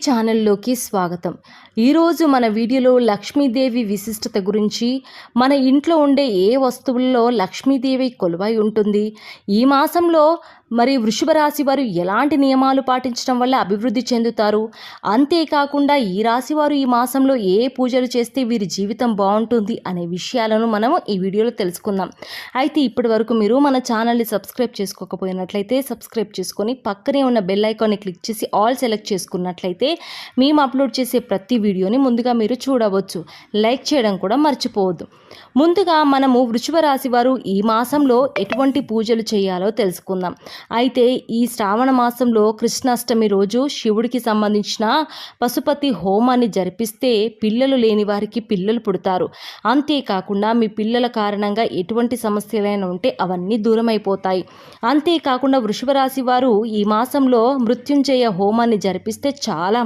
ఛానల్లోకి స్వాగతం. ఈరోజు మన వీడియోలో లక్ష్మీదేవి విశిష్టత గురించి, మన ఇంట్లో ఉండే ఏ వస్తువుల్లో లక్ష్మీదేవి కొలువై ఉంటుంది, ఈ మాసంలో మరి వృషభ రాశి వారు ఎలాంటి నియమాలు పాటించడం వల్ల అభివృద్ధి చెందుతారు, అంతేకాకుండా ఈ రాశి వారు ఈ మాసంలో ఏ పూజలు చేస్తే వీరి జీవితం బాగుంటుంది అనే విషయాలను మనం ఈ వీడియోలో తెలుసుకుందాం. అయితే ఇప్పటి వరకు మీరు మన ఛానల్ని సబ్స్క్రైబ్ చేసుకోకపోయినట్లయితే సబ్స్క్రైబ్ చేసుకొని పక్కనే ఉన్న బెల్ ఐకాన్ని క్లిక్ చేసి ఆల్ సెలెక్ట్ చేసుకున్నట్లయితే మేము అప్లోడ్ చేసే ప్రతి వీడియోని ముందుగా మీరు చూడవచ్చు. లైక్ చేయడం కూడా మర్చిపోవద్దు. ముందుగా మనము వృషభ రాశి వారు ఈ మాసంలో ఎటువంటి పూజలు చేయాలో తెలుసుకుందాం. అయితే ఈ శ్రావణ మాసంలో కృష్ణాష్టమి రోజు శివుడికి సంబంధించిన పశుపతి హోమాన్ని జరిపిస్తే పిల్లలు లేని వారికి పిల్లలు పుడతారు. అంతేకాకుండా మీ పిల్లల కారణంగా ఎటువంటి సమస్యలైనా ఉంటే అవన్నీ దూరం అయిపోతాయి. అంతేకాకుండా వృషభ రాశి వారు ఈ మాసంలో మృత్యుంజయ హోమాన్ని జరిపిస్తే చాలా